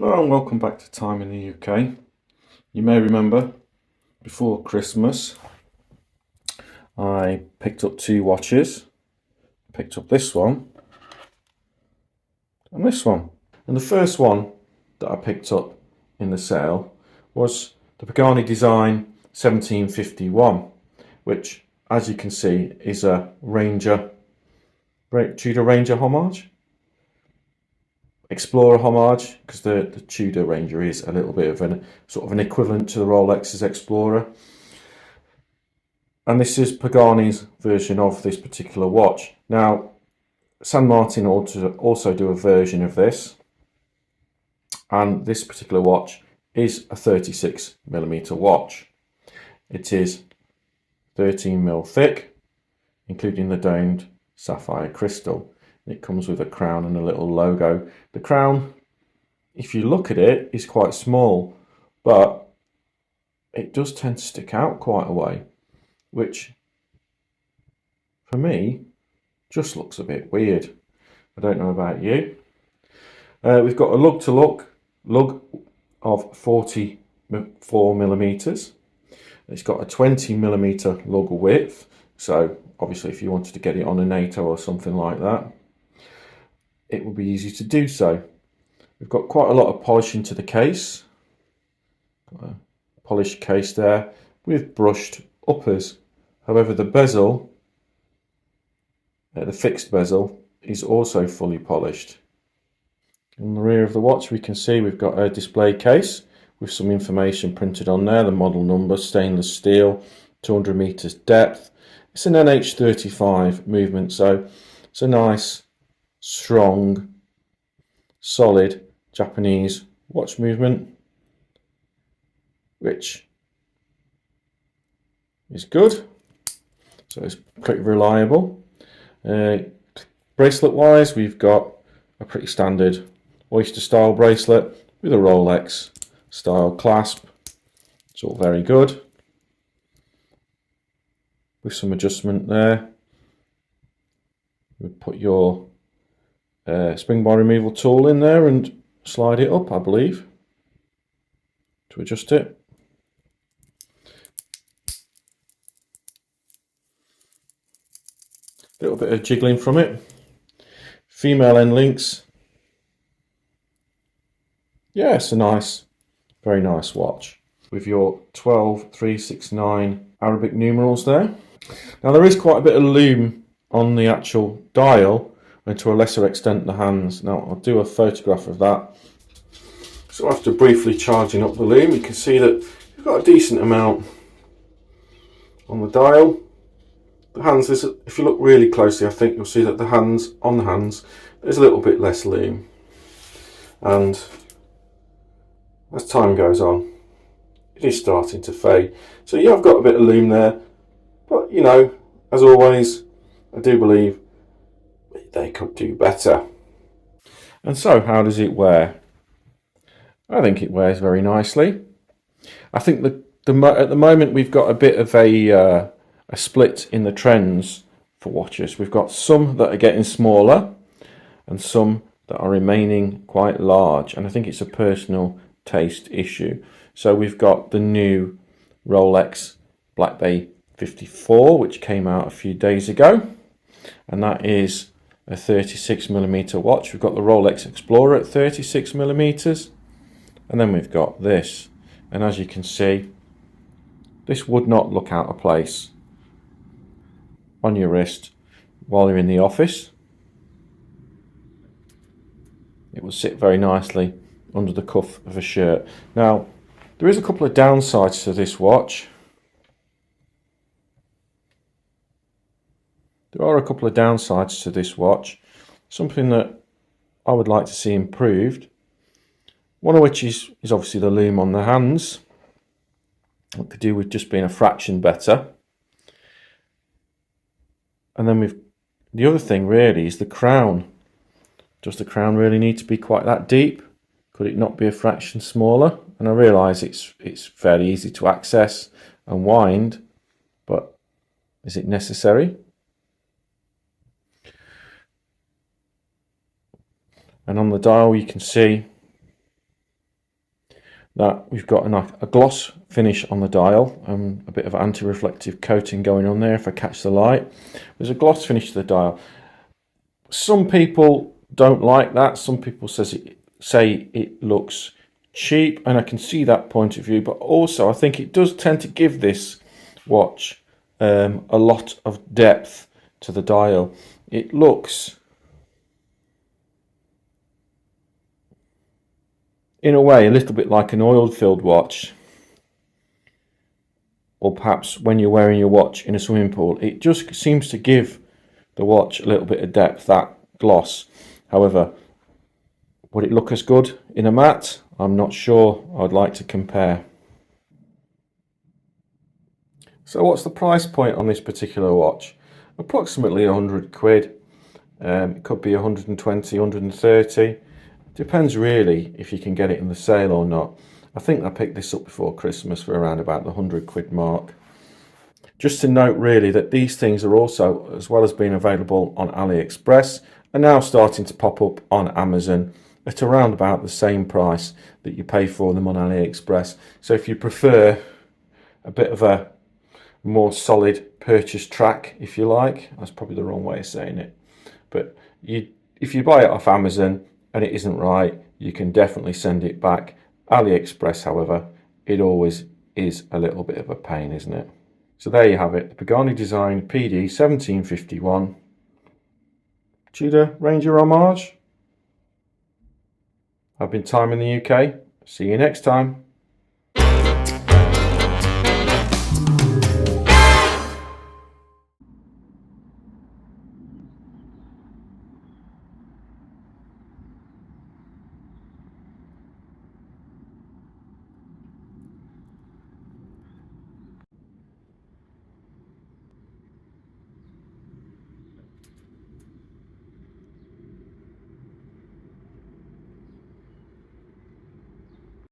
Hello and welcome back to Time in the UK. You may remember before Christmas I picked up two watches. I picked up this one and this one. And the first one that I picked up in the sale was the Pagani Design 1751, which, as you can see, is a Tudor Ranger homage. Explorer homage, because the Tudor Ranger is a little bit of an sort of an equivalent to the Rolex's Explorer. And this is Pagani's version of this particular watch. Now, San Martin also do a version of this, and this particular watch is a 36mm watch. It is 13mm thick, including the domed sapphire crystal. It comes with a crown and a little logo. The crown, if you look at it, is quite small, but it does tend to stick out quite a way, which for me just looks a bit weird. I don't know about you. We've got a lug of 44mm. It's got a 20mm lug width, so obviously if you wanted to get it on a NATO or something like that, it will be easy to do so. We've got quite a lot of polishing to the case. Got a polished case there with brushed uppers. However, the bezel, the fixed bezel, is also fully polished. On the rear of the watch we can see we've got a display case with some information printed on there, the model number, stainless steel, 200 meters depth. It's an NH35 movement, so it's a nice, strong, solid Japanese watch movement, which is good. So it's pretty reliable. Bracelet wise, we've got a pretty standard oyster style bracelet with a Rolex style clasp. It's all very good, with some adjustment there. You would put your spring bar removal tool in there and slide it up, I believe, to adjust it. A little bit of jiggling from it. Female end links. Yeah, it's a nice, very nice watch with your 12369 Arabic numerals there. Now there is quite a bit of lume on the actual dial, and to a lesser extent the hands. Now I'll do a photograph of that. So after briefly charging up the lume, you can see that we've got a decent amount on the dial. The hands, if you look really closely, I think you'll see that the hands, there's a little bit less lume. And as time goes on, it is starting to fade. So yeah, I've got a bit of lume there, but you know, as always, I do believe they could do better. And so, how does it wear? I think it wears very nicely. I think at the moment we've got a bit of a split in the trends for watches. We've got some that are getting smaller and some that are remaining quite large, and I think it's a personal taste issue. So we've got the new Rolex Black Bay 54, which came out a few days ago, and that is a 36mm watch. We've got the Rolex Explorer at 36mm, and then we've got this, and as you can see, this would not look out of place on your wrist while you're in the office. It will sit very nicely under the cuff of a shirt. Now, there is a couple of downsides to this watch. There are a couple of downsides to this watch, something that I would like to see improved. One of which is obviously the lume on the hands. It could do with just being a fraction better. And then the other thing really is the crown. Does the crown really need to be quite that deep? Could it not be a fraction smaller? And I realise it's fairly easy to access and wind, but is it necessary? And on the dial you can see that we've got a gloss finish on the dial, a bit of anti-reflective coating going on there if I catch the light. There's a gloss finish to the dial. Some people don't like that. Some people say it looks cheap, and I can see that point of view, but also I think it does tend to give this watch a lot of depth to the dial. It looks, in a way, a little bit like an oil-filled watch, or perhaps when you're wearing your watch in a swimming pool. It just seems to give the watch a little bit of depth, that gloss. However, would it look as good in a matte? I'm not sure. I'd like to compare. So what's the price point on this particular watch? Approximately 100 quid. It could be 120, 130. Depends really if you can get it in the sale or not. I think I picked this up before Christmas for around about the 100 quid mark. Just to note really that these things are also, as well as being available on AliExpress, are now starting to pop up on Amazon at around about the same price that you pay for them on AliExpress. So if you prefer a bit of a more solid purchase track, if you like, that's probably the wrong way of saying it, but if you buy it off Amazon and it isn't right, you can definitely send it back. AliExpress, however, it always is a little bit of a pain, isn't it? So there you have it, the Pagani design PD 1751 Tudor Ranger homage. I've been Time in the UK. See you next time.